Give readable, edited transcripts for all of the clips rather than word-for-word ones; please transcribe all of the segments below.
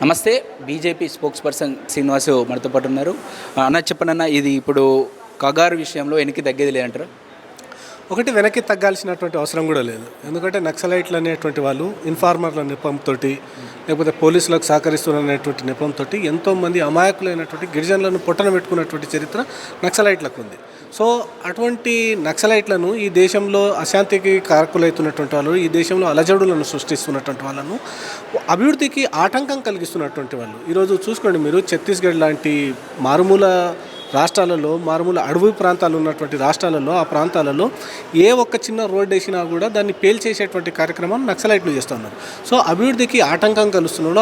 నమస్తే. BJP spokes person Srinivasu మనతో పాటు ఉన్నారు. అన్న చెప్పండి, ఇది ఇప్పుడు కగారు విషయంలో వెనక్కి తగ్గేది లేదంటారా? ఒకటి వెనక్కి తగ్గాల్సినటువంటి అవసరం కూడా లేదు. ఎందుకంటే నక్సలైట్లు అనేటువంటి వాళ్ళు ఇన్ఫార్మర్ల నెపంతో లేకపోతే పోలీసులకు సహకరిస్తున్నటువంటి నెపంతో ఎంతోమంది అమాయకులైనటువంటి గిరిజనులను పొట్టన పెట్టుకున్నటువంటి చరిత్ర నక్సలైట్లకు ఉంది. సో అటువంటి నక్సలైట్లను ఈ దేశంలో అశాంతికి కారకులవుతున్నటువంటి వాళ్ళు, ఈ దేశంలో అలజడులను సృష్టిస్తున్నటువంటి వాళ్ళను, అభివృద్ధికి ఆటంకం కలిగిస్తున్నటువంటి వాళ్ళు ఈరోజు చూసుకోండి. మీరు ఛత్తీస్గఢ్ లాంటి మారుమూల రాష్ట్రాలలో, మారుమూల అడవి ప్రాంతాలు ఉన్నటువంటి రాష్ట్రాలలో, ఆ ప్రాంతాలలో ఏ ఒక్క చిన్న రోడ్డు వేసినా కూడా దాన్ని పేల్చేసేటువంటి కార్యక్రమం నక్సలైట్లు చేస్తున్నారు. సో అభివృద్ధికి ఆటంకం కలుస్తున్నాడు,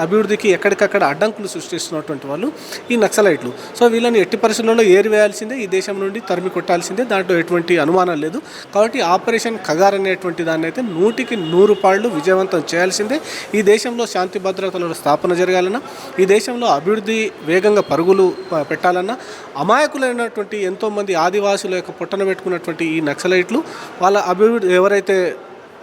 అభివృద్ధికి ఎక్కడికక్కడ అడ్డంకులు సృష్టిస్తున్నటువంటి వాళ్ళు ఈ నక్సలైట్లు. సో వీళ్ళని ఎట్టి పరిస్థితుల్లో ఏరివేయాల్సిందే, ఈ దేశం నుండి తరిమి కొట్టాల్సిందే, దాంట్లో ఎటువంటి అనుమానం లేదు. కాబట్టి ఆపరేషన్ కగార్ అనేటువంటి దాన్ని అయితే 100కి 100 పాళ్ళు విజయవంతం చేయాల్సిందే. ఈ దేశంలో శాంతి భద్రతల స్థాపన జరగాలన్నా, ఈ దేశంలో అభివృద్ధి వేగంగా పరుగులు పెట్టాలన్నా, అమాయకులైనటువంటి ఎంతోమంది ఆదివాసుల యొక్క పుట్టన పెట్టుకున్నటువంటి ఈ నక్సలైట్లు, వాళ్ళ అభివృద్ధి ఎవరైతే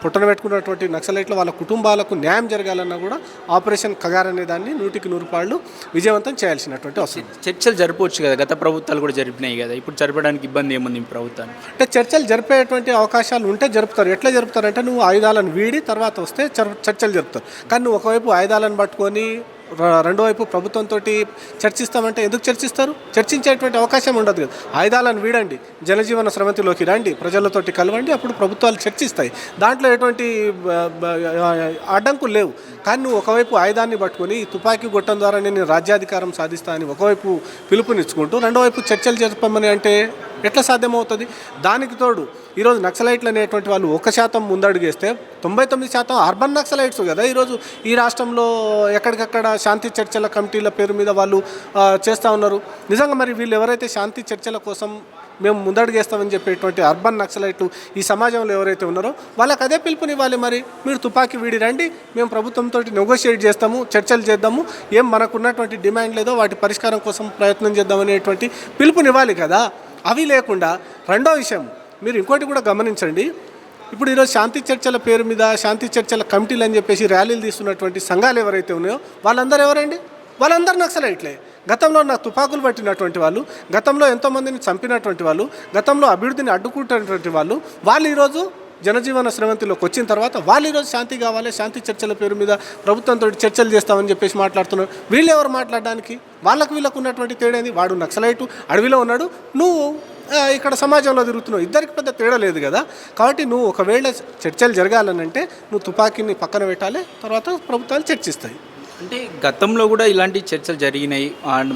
పుట్టన పెట్టుకున్నటువంటి నక్సలైట్లు వాళ్ళ కుటుంబాలకు న్యాయం జరగాలన్నా కూడా ఆపరేషన్ కగార్ అనే దాన్ని 100కి 100 పాళ్ళు విజయవంతం చేయాల్సినటువంటి అవసరం. చర్చలు జరపవచ్చు కదా, గత ప్రభుత్వాలు కూడా జరిపినాయి కదా, ఇప్పుడు జరపడానికి ఇబ్బంది ఏముంది ప్రభుత్వాన్ని? అంటే చర్చలు జరిపేటువంటి అవకాశాలు ఉంటే జరుపుతారు. ఎట్లా జరుపుతారంటే, నువ్వు ఆయుధాలను వీడి తర్వాత వస్తే చర్చలు జరుపుతారు. కానీ నువ్వు ఒకవైపు ఆయుధాలను పట్టుకొని రెండో వైపు ప్రభుత్వంతో చర్చిస్తామంటే ఎందుకు చర్చిస్తారు? చర్చించేటువంటి అవకాశం ఉండదు కదా. ఆయుధాలను వీడండి, జనజీవన స్రవంతిలోకి రండి, ప్రజలతోటి కలవండి, అప్పుడు ప్రభుత్వాలు చర్చిస్తాయి. దాంట్లో ఎటువంటి అడ్డంకులు లేవు. కానీ నువ్వు ఒకవైపు ఆయుధాన్ని పట్టుకొని తుపాకీ గొట్టం ద్వారా నేను రాజ్యాధికారం సాధిస్తా అని ఒకవైపు పిలుపునిచ్చుకుంటూ రెండో వైపు చర్చలు జరపమని అంటే ఎట్లా సాధ్యమవుతుంది? దానికి తోడు ఈరోజు నక్సలైట్లు అనేటువంటి వాళ్ళు 1% ముందడుగేస్తే 99% అర్బన్ నక్సలైట్స్ కదా ఈరోజు ఈ రాష్ట్రంలో ఎక్కడికక్కడ శాంతి చర్చల కమిటీల పేరు మీద వాళ్ళు చేస్తూ ఉన్నారు. నిజంగా మరి వీళ్ళు ఎవరైతే శాంతి చర్చల కోసం మేము ముందడుగేస్తామని చెప్పేటువంటి అర్బన్ నక్సలైట్లు ఈ సమాజంలో ఎవరైతే ఉన్నారో వాళ్ళకి అదే పిలుపునివ్వాలి. మరి మీరు తుపాకీ వీడి రండి, మేము ప్రభుత్వంతో నెగోషియేట్ చేస్తాము, చర్చలు చేద్దాము, ఏం మనకున్నటువంటి డిమాండ్ లేదో వాటి పరిష్కారం కోసం ప్రయత్నం చేద్దామనేటువంటి పిలుపునివ్వాలి కదా. అవి లేకుండా రెండో విషయం మీరు ఇంకోటి కూడా గమనించండి. ఇప్పుడు ఈరోజు శాంతి చర్చల పేరు మీద శాంతి చర్చల కమిటీలు అని చెప్పేసి ర్యాలీలు తీస్తున్నటువంటి సంఘాలు ఎవరైతే ఉన్నాయో వాళ్ళందరూ ఎవరండి? వాళ్ళందరూ నక్సలైట్లే. గతంలో నాకు తుపాకులు పట్టినటువంటి వాళ్ళు, గతంలో ఎంతోమందిని చంపినటువంటి వాళ్ళు, గతంలో అభివృద్ధిని అడ్డుకుంటున్నటువంటి వాళ్ళు ఈరోజు జనజీవన స్రవంతిలోకి వచ్చిన తర్వాత వాళ్ళు ఈరోజు శాంతి కావాలి, శాంతి చర్చల పేరు మీద ప్రభుత్వంతో చర్చలు చేస్తామని చెప్పేసి మాట్లాడుతున్నారు. వీళ్ళు ఎవరు మాట్లాడడానికి? వీళ్ళకు ఉన్నటువంటి తేడా వాడు నక్సలైటు అడవిలో ఉన్నాడు, నువ్వు ఇక్కడ సమాజంలో తిరుగుతున్నావు, ఇద్దరికి పెద్ద తేడా లేదు కదా. కాబట్టి నువ్వు ఒకవేళ చర్చలు జరగాలనంటే నువ్వు తుపాకీని పక్కన పెట్టాలి, తర్వాత ప్రభుత్వాలు చర్చిస్తాయి. అంటే గతంలో కూడా ఇలాంటి చర్చలు జరిగినాయి,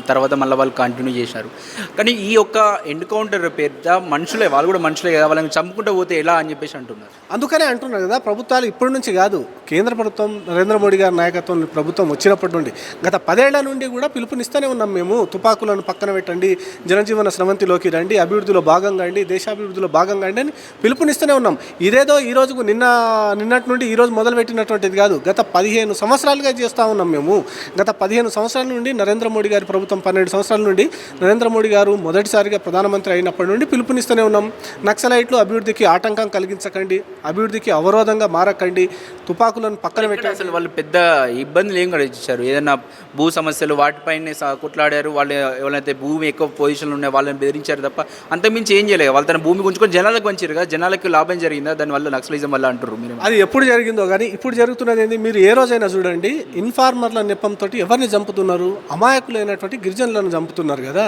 తర్వాత మళ్ళీ వాళ్ళు కంటిన్యూ చేశారు. కానీ ఈ యొక్క ఎన్కౌంటర్ పెద్ద మనుషులే, వాళ్ళు కూడా మనుషులే కదా, వాళ్ళని చంపుకుంటూ పోతే ఎలా అని చెప్పేసి అంటున్నారు. అందుకనే అంటున్నారు కదా, ప్రభుత్వాలు ఇప్పటి నుంచి కాదు, కేంద్ర ప్రభుత్వం నరేంద్ర మోడీ గారి నాయకత్వంలో ప్రభుత్వం వచ్చినప్పటి నుండి గత 10 ఏళ్ల నుండి కూడా పిలుపునిస్తూనే ఉన్నాం. మేము తుపాకులను పక్కన పెట్టండి, జనజీవన స్రవంతిలోకి రండి, అభివృద్ధిలో భాగంగా అండి, దేశాభివృద్ధిలో భాగంగా అండి అని పిలుపునిస్తూనే ఉన్నాం. ఇదేదో ఈరోజు నిన్నటి నుండి ఈరోజు మొదలుపెట్టినటువంటిది కాదు, గత 15 సంవత్సరాలుగా చేస్తూ ఉన్నాం. మేము గత 15 సంవత్సరాల నుండి నరేంద్ర మోడీ గారి ప్రభుత్వం 12 సంవత్సరాల నుండి నరేంద్ర మోడీ గారు మొదటిసారిగా ప్రధానమంత్రి అయినప్పటి నుండి పిలుపునిస్తూనే ఉన్నాం. నక్సలైట్లు అభివృద్ధికి ఆటంకం కలిగించకండి, అభివృద్ధికి అవరోధంగా మారకండి, తుపాకులను పక్కన పెట్టి. అసలు వాళ్ళు పెద్ద ఇబ్బందులు ఏం కూడా ఇచ్చారు? ఏదైనా భూ సమస్యలు వాటిపైనే కొట్లాడారు. వాళ్ళు ఎవరైతే భూమి ఎక్కువ పొజిషన్లు ఉన్నాయో వాళ్ళని బెదిరించారు తప్ప అంతకుమించి ఏం చేయలేదు. వాళ్ళు తన భూమి గుంజుకొని జనాలకు పంచారు కదా, జనాలకు లాభం జరిగిందా దానివల్ల, నక్సలిజం వల్ల అంటారు మీరు? అది ఎప్పుడు జరిగిందో కానీ ఇప్పుడు జరుగుతున్నది ఏంది? మీరు ఏ రోజైనా చూడండి, ఇన్ఫార్మర్ల నెపంతో ఎవరిని చంపుతున్నారు? అమాయకులైనటువంటి గిరిజనులను చంపుతున్నారు కదా.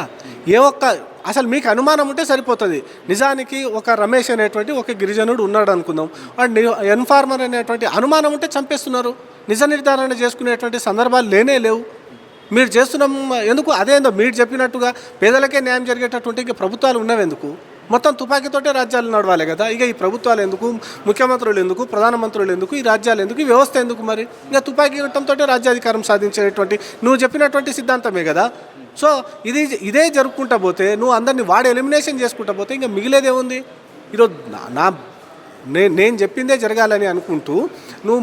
అసలు మీకు అనుమానం ఉంటే సరిపోతుంది. నిజానికి ఒక రమేష్ అనేటువంటి ఒక గిరిజనుడు ఉన్నాడు అనుకుందాం, వాడు ఇన్ఫార్మర్ అనేటువంటి అనుమానం ఉంటే చంపేస్తున్నారు. నిజ నిర్ధారణ చేసుకునేటువంటి సందర్భాలు లేవు. మీరు చేస్తున్నాం ఎందుకు? అదేందో మీరు చెప్పినట్టుగా పేదలకే న్యాయం జరిగేటటువంటి ఇక ప్రభుత్వాలు ఉన్నవెందుకు? మొత్తం తుపాకీతోటే రాజ్యాలు నడవాలి కదా. ఇక ఈ ప్రభుత్వాలు ఎందుకు, ముఖ్యమంత్రులు ఎందుకు, ప్రధానమంత్రులు ఎందుకు, ఈ రాజ్యాలు ఎందుకు, ఈ వ్యవస్థ ఎందుకు? మరి ఇక తుపాకీ యుద్ధంతో రాజ్యాధికారం సాధించేటువంటి నువ్వు చెప్పినటువంటి సిద్ధాంతమే కదా. సో ఇదే జరుపుకుంటా పోతే, నువ్వు అందరినీ వాడు ఎలిమినేషన్ చేసుకుంటా పోతే ఇంకా మిగిలేదేముంది? ఈరోజు నేను చెప్పిందే జరగాలని అనుకుంటూ నువ్వు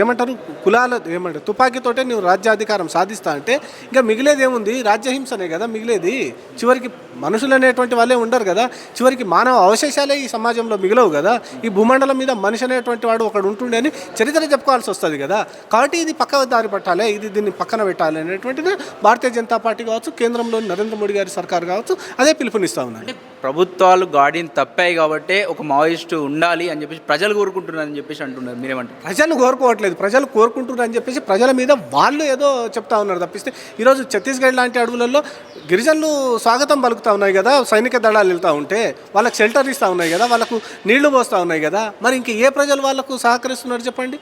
ఏమంటారు కులాల ఏమంటారు తుపాకీతోటే నువ్వు రాజ్యాధికారం సాధిస్తా అంటే ఇంకా మిగిలేది ఏముంది? రాజ్యహింసనే కదా మిగిలేది. చివరికి మనుషులు అనేటువంటి వాళ్ళే ఉండరు కదా, చివరికి మానవ అవశేషాలే ఈ సమాజంలో మిగలవు కదా. ఈ భూమండలం మీద మనిషి అనేటువంటి వాడు ఒకడు ఉంటుండే అని చరిత్ర చెప్పుకోవాల్సి వస్తుంది కదా. కాబట్టి ఇది పక్క దారి పట్టాలి, దీన్ని పక్కన పెట్టాలి అనేటువంటిది భారతీయ జనతా పార్టీ కావచ్చు, కేంద్రంలో నరేంద్ర మోడీ గారి సర్కార్ కావచ్చు అదే పిలుపునిస్తూ ఉన్నారు. ప్రభుత్వాలు గాడిని తప్పాయి కాబట్టి ఒక మావోయిస్టు ఉండాలి అని చెప్పేసి ప్రజలు కోరుకుంటున్నారని చెప్పేసి అంటున్నారు. మీరేమంటారు? ప్రజలు కోరుకోవట్లేదు, ప్రజలు కోరుకుంటున్నారు అని చెప్పేసి ప్రజల మీద వాళ్ళు ఏదో చెప్తా ఉన్నారు తప్పిస్తే ఈరోజు ఛత్తీస్గఢ్ లాంటి అడవులలో గిరిజనులు స్వాగతం పలుకుతూ ఉన్నాయి కదా, సైనిక దళాలు వెళ్తూ ఉంటే వాళ్ళకి షెల్టర్ ఇస్తూ ఉన్నాయి కదా, వాళ్ళకు నీళ్లు పోస్తూ ఉన్నాయి కదా. మరి ఇంక ఏ ప్రజలు వాళ్ళకు సహకరిస్తున్నారు చెప్పండి?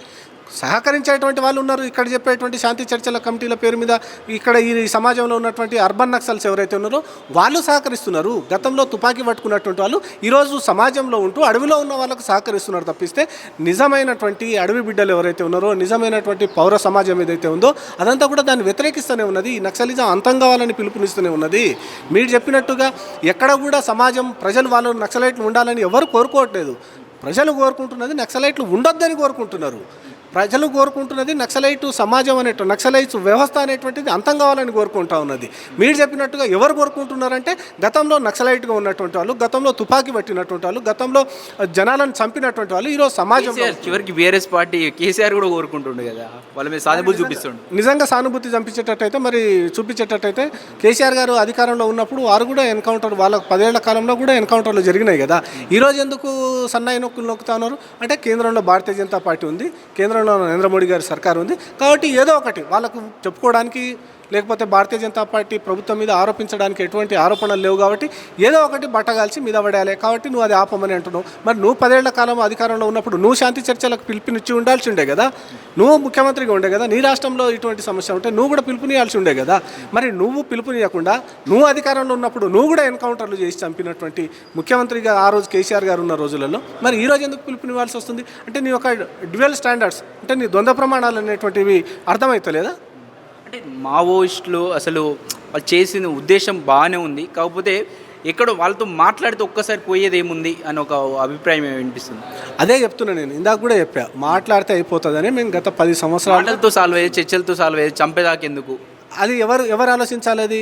సహకరించేటువంటి వాళ్ళు ఉన్నారు. ఇక్కడ చెప్పేటువంటి శాంతి చర్చల కమిటీల పేరు మీద ఇక్కడ ఈ సమాజంలో ఉన్నటువంటి అర్బన్ నక్సల్స్ ఎవరైతే ఉన్నారో వాళ్ళు సహకరిస్తున్నారు. గతంలో తుపాకీ పట్టుకున్నటువంటి వాళ్ళు ఈరోజు సమాజంలో ఉంటూ అడవిలో ఉన్న వాళ్ళకు సహకరిస్తున్నారు తప్పిస్తే నిజమైనటువంటి అడవి బిడ్డలు ఎవరైతే ఉన్నారో, నిజమైనటువంటి పౌర సమాజం ఏదైతే ఉందో అదంతా కూడా దాన్ని వ్యతిరేకిస్తూనే ఉన్నది. ఈ నక్సలిజం అంతం కావాలని పిలుపునిస్తూనే ఉన్నది. మీరు చెప్పినట్టుగా ఎక్కడ కూడా సమాజం ప్రజలు వాళ్ళు నక్సలైట్లు ఉండాలని ఎవరు కోరుకోవట్లేదు. ప్రజలు కోరుకుంటున్నది నక్సలైట్లు ఉండొద్దని కోరుకుంటున్నారు. ప్రజలు కోరుకుంటున్నది నక్సలైటు సమాజం నక్సలైట్స్ వ్యవస్థ అనేటువంటిది అంతం కావాలని కోరుకుంటా ఉన్నది. మీరు చెప్పినట్టుగా ఎవరు కోరుకుంటున్నారంటే గతంలో నక్సలైట్గా ఉన్నటువంటి వాళ్ళు, గతంలో తుపాకీ పట్టినటువంటి వాళ్ళు, గతంలో జనాలను చంపినటువంటి వాళ్ళు ఈరోజు సమాజంలో చివరికి బీఆర్ఎస్ పార్టీ కేసీఆర్ కూడా కోరుకుంటుండే కదా, వాళ్ళ మీద సానుభూతి చూపిస్తుండే. నిజంగా సానుభూతి చూపించేటట్టయితే కేసీఆర్ గారు అధికారంలో ఉన్నప్పుడు వారు కూడా ఎన్కౌంటర్ వాళ్ళ 10 ఏళ్ల కాలంలో కూడా ఎన్కౌంటర్లు జరిగినాయి కదా. ఈరోజు ఎందుకు సన్నాయి నొక్కులు నొక్కుతా ఉన్నారు అంటే కేంద్రంలో భారతీయ జనతా పార్టీ ఉంది, కేంద్రంలో నరేంద్ర మోడీ గారి సర్కారు ఉంది. కాబట్టి ఏదో ఒకటి వాళ్ళకు చెప్పుకోవడానికి లేకపోతే భారతీయ జనతా పార్టీ ప్రభుత్వం మీద ఆరోపించడానికి ఎటువంటి ఆరోపణలు లేవు కాబట్టి ఏదో ఒకటి బట్టగాల్చి మీద పడేయాలి. కాబట్టి నువ్వు అది ఆపమని అంటున్నావు. మరి నువ్వు 10 ఏళ్ల కాలం అధికారంలో ఉన్నప్పుడు నువ్వు శాంతి చర్చలకు పిలుపునిచ్చి ఉండాల్సి ఉండే కదా, నువ్వు ముఖ్యమంత్రిగా ఉండే కదా, నీ రాష్ట్రంలో ఇటువంటి సమస్య ఉంటే నువ్వు కూడా పిలుపునియాల్సి ఉండే కదా. మరి నువ్వు పిలుపునియకుండా నువ్వు అధికారంలో ఉన్నప్పుడు నువ్వు కూడా ఎన్కౌంటర్లు చేసి చంపినటువంటి ముఖ్యమంత్రిగా ఆ రోజు కేసీఆర్ గారు ఉన్న రోజులలో మరి ఈ రోజు ఎందుకు పిలుపునివ్వాల్సి వస్తుంది? అంటే నీ యొక్క డ్యువల్ స్టాండర్డ్స్ అంటే నీ ద్వంద్వ ప్రమాణాలు అనేటువంటివి అర్థమవుతలేదా? అంటే మావోయిస్టులు అసలు వాళ్ళు చేసిన ఉద్దేశం బాగానే ఉంది, కాకపోతే ఎక్కడో వాళ్ళతో మాట్లాడితే ఒక్కసారి పోయేది ఏముంది అని ఒక అభిప్రాయం వినిపిస్తుంది. అదే చెప్తున్నా నేను, ఇందాక కూడా చెప్పా, మాట్లాడితే అయిపోతుందని. మేము గత 10 సంవత్సరాలతో సాల్వ్ అయ్యేది, చర్చలతో సాల్వ్ అయ్యేది, చంపేదాకెందుకు? అది ఎవరు ఆలోచించాలి? అది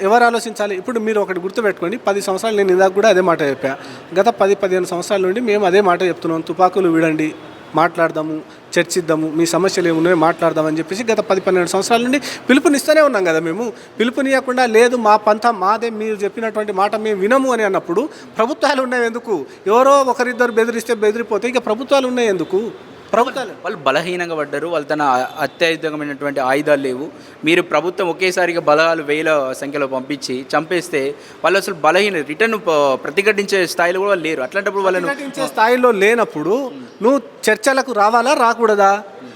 ఎవరు ఆలోచించాలి? ఇప్పుడు మీరు ఒకటి గుర్తుపెట్టుకోండి, 10 సంవత్సరాలు నేను ఇందాక కూడా అదే మాట చెప్పా. గత 10-15 సంవత్సరాల నుండి మేము అదే మాట చెప్తున్నాం, తుపాకులు విడండి, మాట్లాడదాము, చర్చిద్దాము, మీ సమస్యలు ఏమున్నాయో మాట్లాడదామని చెప్పేసి గత 10-12 సంవత్సరాల నుండి పిలుపునిస్తూనే ఉన్నాం కదా. మేము పిలుపునియకుండా లేదు మా పంథ మాదే, మీరు చెప్పినటువంటి మాట మేము వినము అని అన్నప్పుడు ప్రభుత్వాలు ఉన్నాయి ఎందుకు? ఎవరో ఒకరిద్దరు బెదిరిస్తే బెదిరిపోతే ఇక ప్రభుత్వాలు ఉన్నాయి ఎందుకు? వాళ్ళు బలహీనంగా పడ్డారు, వాళ్ళు తన అత్యధికమైనటువంటి ఆయుధాలు లేవు. మీరు ప్రభుత్వం ఒకేసారిగా బలగాలు 1000 సంఖ్యలో పంపించి చంపేస్తే వాళ్ళు అసలు బలహీన రిటర్న్ ప్రతిఘటించే స్థాయిలో కూడా లేరు. అట్లాంటప్పుడు వాళ్ళని ప్రతిఘటించే స్థాయిలో లేనప్పుడు నువ్వు చర్చలకు రావాలా రాకూడదా?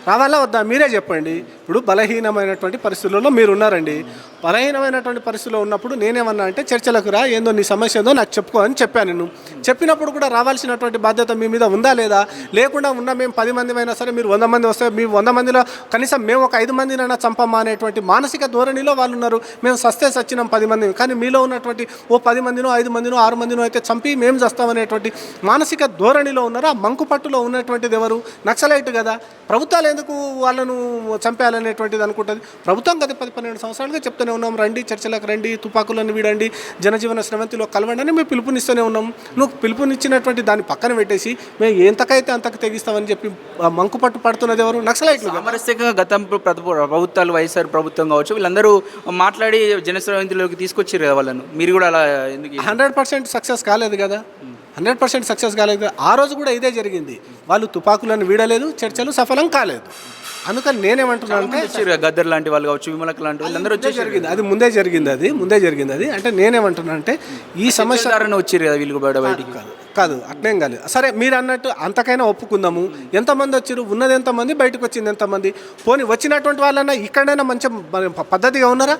రావాలా వద్దా? మీరే చెప్పండి. ఇప్పుడు బలహీనమైనటువంటి పరిస్థితుల్లో మీరు ఉన్నారండి. బలహీనమైనటువంటి పరిస్థితిలో ఉన్నప్పుడు నేనేమన్నా అంటే చర్చలకు రా, ఏందో నీ సమస్య ఏదో నాకు చెప్పుకో అని చెప్పాను. నేను చెప్పినప్పుడు కూడా రావాల్సినటువంటి బాధ్యత మీ మీద ఉందా లేదా? లేకుండా ఉన్న మేము 10 మంది అయినా సరే మీరు 100 మంది వస్తే మీ 100 మందిలో కనీసం మేము ఒక 5 మందినైనా చంపమ్మా అనేటువంటి మానసిక ధోరణిలో వాళ్ళు ఉన్నారు. మేము సస్తే సచ్చినాం 10 మంది, కానీ మీలో ఉన్నటువంటి ఓ 10 మందినో 5 మందినో 6 మందినో అయితే చంపి మేము చేస్తామనేటువంటి మానసిక ధోరణిలో ఉన్నారు. ఆ మంకు పట్టులో ఉన్నటువంటిది ఎవరు? నక్సలైట్ కదా. ప్రభుత్వాలు ఎందుకు వాళ్ళను చంపేయాలనేటువంటిది అనుకుంటుంది? ప్రభుత్వం గత 10-12 సంవత్సరాలుగా చెప్తూనే ఉన్నాం, రండి చర్చలకు రండి, తుపాకులను వీడండి, జనజీవన స్రవంతిలో కలవండి అని మేము పిలుపునిస్తూనే ఉన్నాం. నువ్వు పిలుపునిచ్చినటువంటి దాన్ని పక్కన పెట్టేసి మేము ఎంతకైతే అంతకు తెగిస్తామని చెప్పి మంకుపట్టు పడుతున్నది ఎవరు? నక్సలైట్లు. సామరస్యంగా గతం ప్రభుత్వాలు, వైఎస్ఆర్ ప్రభుత్వం కావచ్చు, వీళ్ళందరూ మాట్లాడి జనస్రవంతిలోకి తీసుకొచ్చారు కదా వాళ్ళను. మీరు కూడా అలా ఎందుకు? 100% సక్సెస్ కాలేదు కదా, 100% సక్సెస్ కాలేదు. ఆ రోజు కూడా ఇదే జరిగింది. వాళ్ళు తుపాకులను వీడలేదు, చర్చలు సఫలం కాలేదు. అందుకని నేనేమంటున్నాను అంటే గద్దర్ లాంటి వాళ్ళు కావచ్చు, విమలక్ లాంటి వాళ్ళందరూ జరిగింది, అది ముందే జరిగింది అది. అంటే నేనేమంటున్నా అంటే ఈ సమస్య వచ్చారు కదా వీళ్ళు బయటికి. కాదు అట్లేం కాలేదు. సరే మీరు అన్నట్టు అంతకైనా ఒప్పుకుందాము. ఎంతమంది వచ్చారు, ఉన్నది ఎంతమంది, బయటకు వచ్చింది ఎంతమంది? పోనీ వచ్చినటువంటి వాళ్ళన్నా ఇక్కడైనా మంచి పద్ధతిగా ఉన్నారా?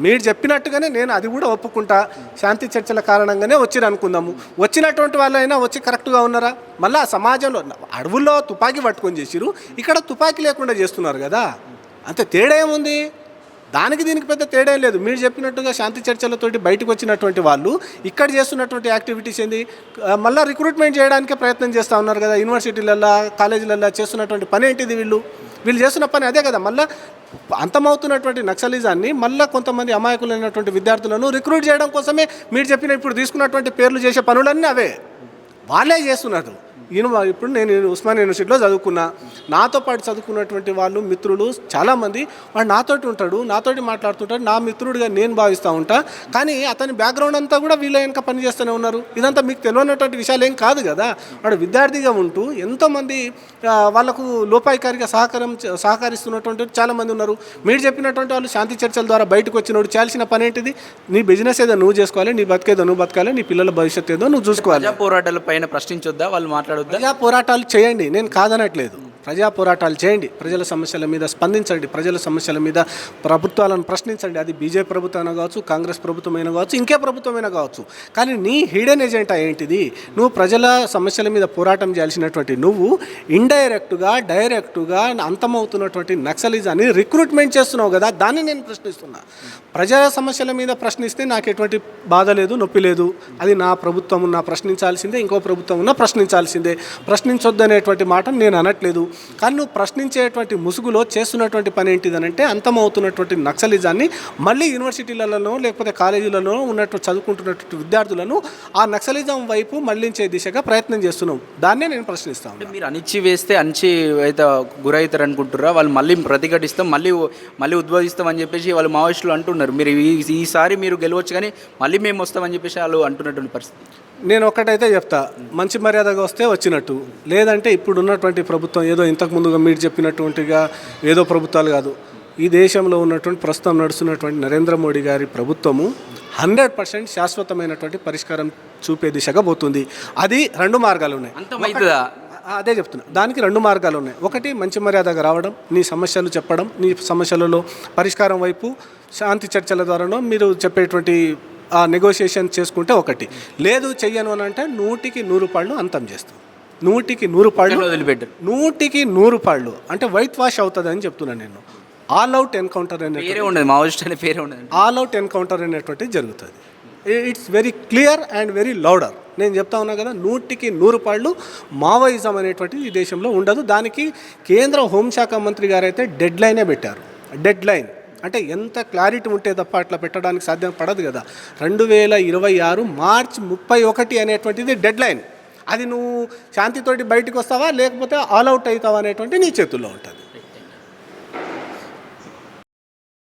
మీరు చెప్పినట్టుగానే నేను అది కూడా ఒప్పుకుంటా, శాంతి చర్చల కారణంగానే వచ్చిరు అనుకుందాము. వచ్చినటువంటి వాళ్ళైనా వచ్చి కరెక్ట్గా ఉన్నారా? మళ్ళీ సమాజంలో అడవుల్లో తుపాకీ పట్టుకొని చేసిరు, ఇక్కడ తుపాకీ లేకుండా చేస్తున్నారు కదా, అంతే తేడా ఏముంది? దానికి దీనికి పెద్ద తేడా ఏం లేదు. మీరు చెప్పినట్టుగా శాంతి చర్చలతోటి బయటకు వచ్చినటువంటి వాళ్ళు ఇక్కడ చేస్తున్నటువంటి యాక్టివిటీస్ ఏంది, మళ్ళీ రిక్రూట్మెంట్ చేయడానికే ప్రయత్నం చేస్తూ ఉన్నారు కదా. యూనివర్సిటీలల్లో కాలేజీలల్లో చేస్తున్నటువంటి పని ఏంటిది, వీళ్ళు చేస్తున్న పని అదే కదా. మళ్ళీ అంతమవుతున్నటువంటి నక్సలిజాన్ని మళ్ళీ కొంతమంది అమాయకులైనటువంటి విద్యార్థులను రిక్రూట్ చేయడం కోసమే మీరు చెప్పిన ఇప్పుడు తీసుకున్నటువంటి పేర్లు చేసే పనులన్నీ అవే వాళ్ళే చేస్తున్నారు. ఇప్పుడు నేను ఉస్మానియా యూనివర్సిటీలో చదువుకున్నా, నాతో పాటు చదువుకున్నటువంటి వాళ్ళు మిత్రులు చాలామంది, వాడు నాతోటి ఉంటాడు, నాతోటి మాట్లాడుతుంటాడు, నా మిత్రుడిగా నేను భావిస్తూ ఉంటా. కానీ అతని బ్యాక్గ్రౌండ్ అంతా కూడా వీళ్ళ వెనక పని చేస్తూనే ఉన్నారు. ఇదంతా మీకు తెలియనటువంటి విషయాలు ఏం కాదు కదా. వాడు విద్యార్థిగా ఉంటూ ఎంతోమంది వాళ్ళకు లోపాయికారిగా సహకరిస్తున్నటువంటి చాలామంది ఉన్నారు. మీరు చెప్పినటువంటి వాళ్ళు శాంతి చర్చల ద్వారా బయటకు వచ్చినప్పుడు చేయాల్సిన పని ఏంటిది, నీ బిజినెస్ ఏదో నువ్వు చేసుకోవాలి, నీ బతికేదో నువ్వు బతకాలి, నీ పిల్లల భవిష్యత్తు ఏదో నువ్వు చూసుకోవాలి. పోరాటాల పైన ప్రశ్నించొద్దా వాళ్ళు మాట్లాడొద్దా? ప్రజా పోరాటాలు చేయండి, నేను కాదనట్లేదు. ప్రజా పోరాటాలు చేయండి, ప్రజల సమస్యల మీద స్పందించండి, ప్రజల సమస్యల మీద ప్రభుత్వాలను ప్రశ్నించండి. అది బీజేపీ ప్రభుత్వమైనా కావచ్చు, కాంగ్రెస్ ప్రభుత్వమైనా కావచ్చు, ఇంకే ప్రభుత్వమైనా కావచ్చు. కానీ నీ హిడెన్ ఎజెండా ఏంటిది? నువ్వు ప్రజల సమస్యల మీద పోరాటం చేయాల్సినటువంటి నువ్వు ఇండైరెక్ట్గా డైరెక్ట్గా అంతమవుతున్నటువంటి నక్సలిజాన్ని రిక్రూట్మెంట్ చేస్తున్నావు కదా. దాన్ని నేను ప్రశ్నిస్తున్నా. ప్రజల సమస్యల మీద ప్రశ్నిస్తే నాకు ఎటువంటి బాధ లేదు, నొప్పి లేదు. అది నా ప్రభుత్వం ఉన్నా ప్రశ్నించాల్సిందే, ఇంకో ప్రభుత్వం ఉన్నా ప్రశ్నించాల్సిందే. ప్రశ్నించొద్దనేటువంటి మాట నేను అనట్లేదు. కానీ నువ్వు ప్రశ్నించేటువంటి ముసుగులో చేస్తున్నటువంటి పని ఏంటిదనంటే అంతమవుతున్నటువంటి నక్సలిజాన్ని మళ్ళీ యూనివర్సిటీలలో లేకపోతే కాలేజీలలో ఉన్నట్టు చదువుకుంటున్నటువంటి విద్యార్థులను ఆ నక్సలిజం వైపు మళ్లించే దిశగా ప్రయత్నం చేస్తున్నావు. దాన్నే నేను ప్రశ్నిస్తాను. మీరు అణిచి వేస్తే అణిచి అయితే గురవుతారు అనుకుంటున్నారా? వాళ్ళు మళ్ళీ ప్రతిఘటిస్తాం, మళ్ళీ ఉద్భవిస్తాం అని చెప్పేసి వాళ్ళు మావోయిస్టులు అంటున్నారు. మీరు ఈసారి మీరు గెలవచ్చు కానీ మళ్ళీ మేము వస్తామని చెప్పేసి వాళ్ళు అంటున్నటువంటి పరిస్థితి. నేను ఒక్కటైతే చెప్తా, మంచి మర్యాదగా వస్తే వచ్చినట్టు, లేదంటే ఇప్పుడు ఉన్నటువంటి ప్రభుత్వం ఏదో ఇంతకుముందుగా మీరు చెప్పినటువంటిగా ఏదో ప్రభుత్వాలు కాదు. ఈ దేశంలో ఉన్నటువంటి ప్రస్తుతం నడుస్తున్నటువంటి నరేంద్ర మోడీ గారి ప్రభుత్వము 100% శాశ్వతమైనటువంటి పరిష్కారం చూపే దిశగా పోతుంది. అది 2 మార్గాలు ఉన్నాయి. అదే చెప్తున్నా, దానికి 2 మార్గాలు ఉన్నాయి. ఒకటి మంచి మర్యాదగా రావడం, నీ సమస్యలు చెప్పడం, నీ సమస్యలలో పరిష్కారం వైపు శాంతి చర్చల ద్వారానో మీరు చెప్పేటువంటి ఆ నెగోషియేషన్ చేసుకుంటే ఒకటి. లేదు చెయ్యను అని అంటే 100కి 100 పాళ్ళు అంతం చేస్తాం. 100కి 100 పాళ్ళు వదిలిపెట్టారు. 100కి 100 పాళ్ళు అంటే వైట్ వాష్ అవుతుంది అని చెప్తున్నాను నేను. All out encounter all out encounter అనేటువంటిది జరుగుతుంది. It's very clear and very louder. నేను చెప్తా ఉన్నా కదా, 100కి 100 పాళ్ళు మావోయిజం అనేటువంటిది ఈ దేశంలో ఉండదు. దానికి కేంద్ర హోంశాఖ మంత్రి గారు అయితే డెడ్ లైనే పెట్టారు. డెడ్ లైన్ అంటే ఎంత క్లారిటీ ఉంటే తప్ప అట్లా పెట్టడానికి సాధ్యం పడదు కదా. 2026 మార్చి 31 అనేటువంటిది డెడ్ లైన్. అది నువ్వు శాంతితోటి బయటకు వస్తావా లేకపోతే ఆల్ అవుట్ అవుతావా అనేటువంటి నీ చేతుల్లో ఉంటుంది.